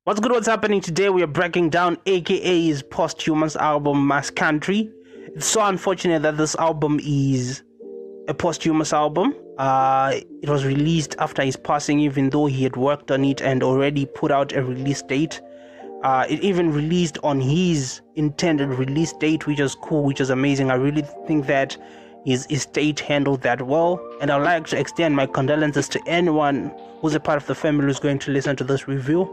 What's good? What's happening today? We are breaking down AKA's posthumous album, Mass Country. It's so unfortunate that this album is a posthumous album. It was released after his passing, even though he had worked on it and already put out a release date. It even released on his intended release date, which was cool, which was amazing. I really think that his estate handled that well, and I'd like to extend my condolences to anyone who's a part of the family who's going to listen to this review.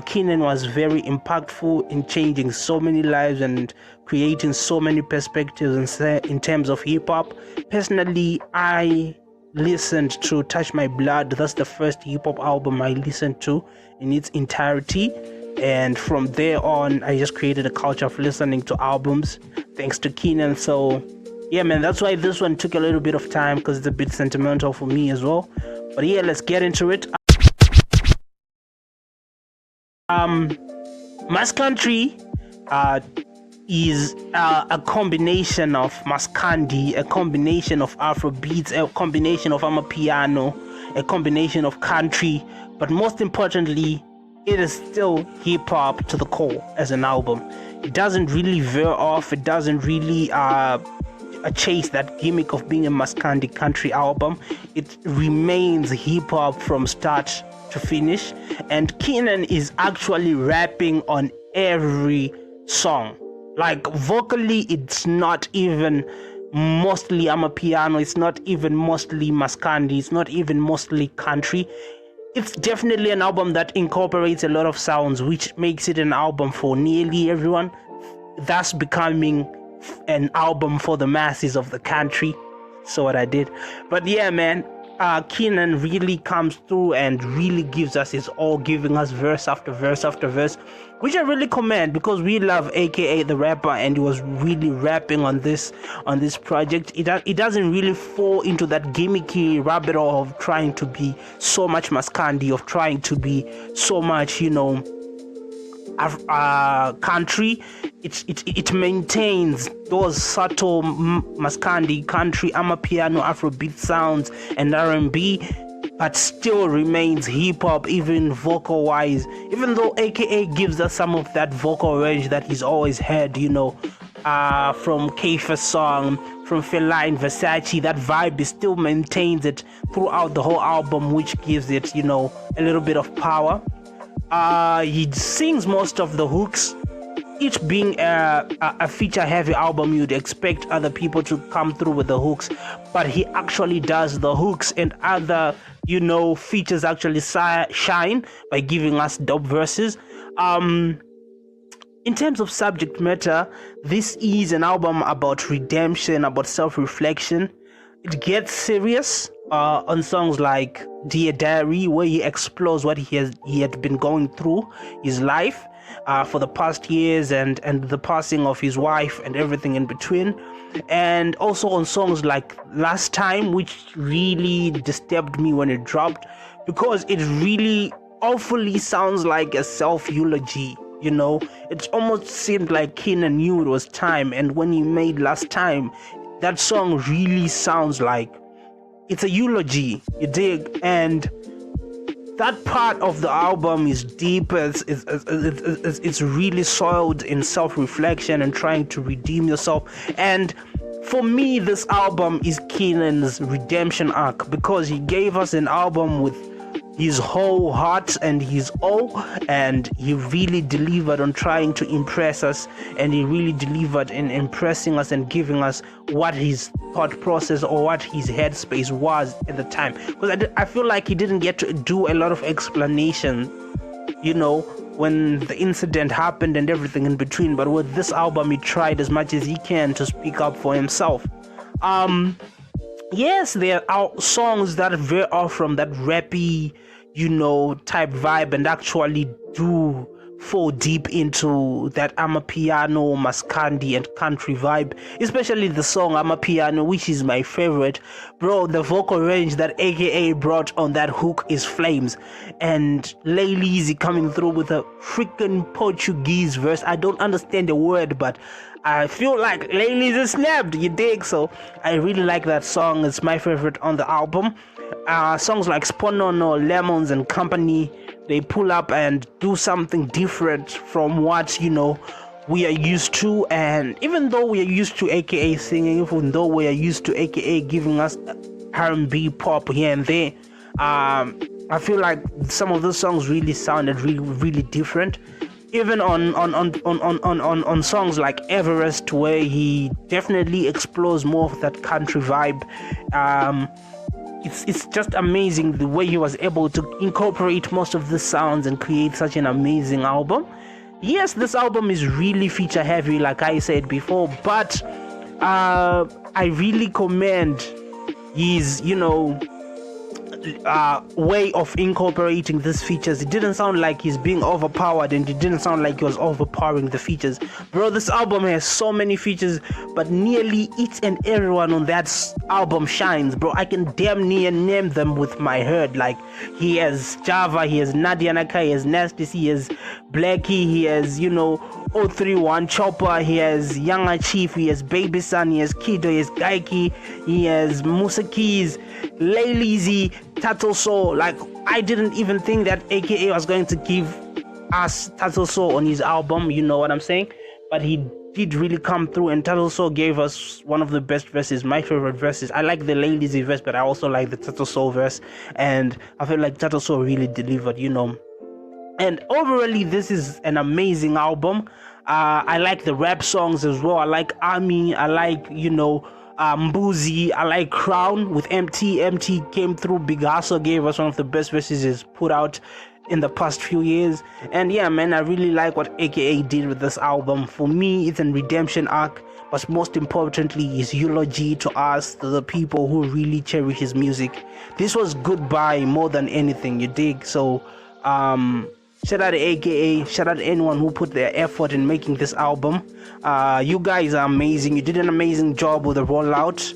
Keenan was very impactful in changing so many lives and creating so many perspectives in terms of hip-hop. Personally, I listened to Touch My Blood. That's the first hip-hop album I listened to in its entirety, and from there on I just created a culture of listening to albums thanks to Keenan. So yeah, man, that's why this one took a little bit of time, because it's a bit sentimental for me as well. But yeah, let's get into it. Mass Country is a combination of Maskandi, a combination of Afrobeats, a combination of Amapiano, a combination of country, but most importantly, it is still hip-hop to the core as an album. It doesn't really veer off, it doesn't really chase that gimmick of being a Maskandi country album. It remains hip-hop from start to finish, and Keenan is actually rapping on every song. Like vocally, it's not even mostly Amapiano, it's not even mostly Maskandi, it's not even mostly country. It's definitely an album that incorporates a lot of sounds, which makes it an album for nearly everyone, thus becoming an album for the masses of the country. So what I did. But yeah, man, Keenan really comes through and really gives us his all, giving us verse after verse after verse, which I really commend, because we love AKA the rapper, and he was really rapping on this project. It doesn't really fall into that gimmicky rabbit hole of trying to be so much Maskandi, of trying to be so much, country. It maintains those subtle Maskandi, country, Amapiano, Afrobeat sounds and R&B, but still remains hip-hop, even vocal-wise, even though AKA gives us some of that vocal range that he's always had, from Keifa's song, from Feline, Versace. That vibe is still maintains it throughout the whole album, which gives it, a little bit of power. He sings most of the hooks. Each being a feature-heavy album, you'd expect other people to come through with the hooks, but he actually does the hooks, and other, features actually shine by giving us dope verses. In terms of subject matter, this is an album about redemption, about self-reflection. It gets serious on songs like Dear Diary, where he explores what he had been going through his life for the past years, and the passing of his wife and everything in between. And also on songs like Last Time, which really disturbed me when it dropped, because it really awfully sounds like a self-eulogy. It almost seemed like Keenan knew it was time, and when he made Last Time, that song really sounds like it's a eulogy, you dig? And that part of the album is deep. It's really soiled in self-reflection and trying to redeem yourself. And for me, this album is Keenan's redemption arc, because he gave us an album with his whole heart and his all, and he really delivered on trying to impress us, and he really delivered in impressing us and giving us what his thought process or what his headspace was at the time. Because I feel like he didn't get to do a lot of explanation, when the incident happened and everything in between. But with this album, he tried as much as he can to speak up for himself. Yes, there are songs that veer off from that rappy, type vibe, and actually do fall deep into that Amapiano, Maskandi, and country vibe, especially the song Amapiano, which is my favorite. Bro, the vocal range that AKA brought on that hook is flames. And Lazy coming through with a freaking Portuguese verse. I don't understand the word, but I feel like Lazy snapped, you dig? So I really like that song. It's my favorite on the album. Songs like Sponono, Lemons, and Company, they pull up and do something different from what we are used to. And even though we are used to AKA singing, even though we are used to AKA giving us R&B pop here and there, I feel like some of those songs really sounded really different. Even on songs like Everest, where he definitely explores more of that country vibe. It's just amazing the way he was able to incorporate most of the sounds and create such an amazing album. Yes, this album is really feature heavy, like I said before, but I really commend his way of incorporating these features. It didn't sound like he's being overpowered, and it didn't sound like he was overpowering the features. Bro, this album has so many features, but nearly each and everyone on that album shines, bro. I can damn near name them with my head. Like, he has Java, he has Nadia Nakai, he has Nasty, he has Blackie, he has 031 Chopper, he has Younger Chief, he has Baby Sun, he has Kido, he has Gaiki, he has Musa Keys, Lay Leezy, Tattoo Soul. Like, I didn't even think that AKA was going to give us Tattoo Soul on his album, you know what I'm saying? But he did really come through, and Tattoo Soul gave us one of the best verses, my favorite verses. I like the Lay Leezy verse, but I also like the Tattoo Soul verse, and I feel like Tattoo Soul really delivered, And overall, this is an amazing album. I like the rap songs as well. I like Army. I like, Mbuzi. I like Crown with MT. MT came through. Big Hustle gave us one of the best verses he's put out in the past few years. And yeah, man, I really like what AKA did with this album. For me, it's a redemption arc, but most importantly, is eulogy to us, to the people who really cherish his music. This was goodbye more than anything, you dig? So, shout out to AKA, shout out to anyone who put their effort in making this album. You guys are amazing. You did an amazing job with the rollout.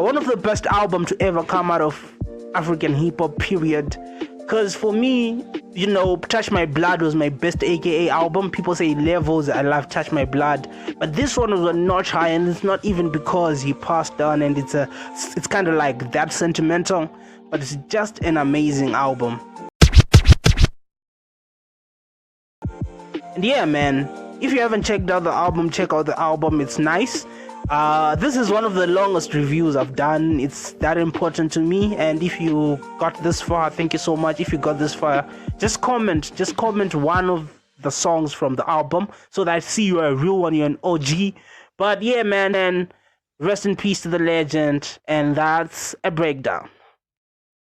One of the best albums to ever come out of African hip-hop, period. Because for me, Touch My Blood was my best AKA album. People say Levels, I love Touch My Blood, but this one was a notch high, and it's not even because he passed on and it's kind of like that sentimental, but it's just an amazing album. And yeah, man, if you haven't checked out the album, check out the album. It's nice. This is one of the longest reviews I've done. It's that important to me. And if you got this far, thank you so much. If you got this far, just comment one of the songs from the album so that I see you're a real one, you're an OG. But yeah, man, and rest in peace to the legend. And that's a breakdown.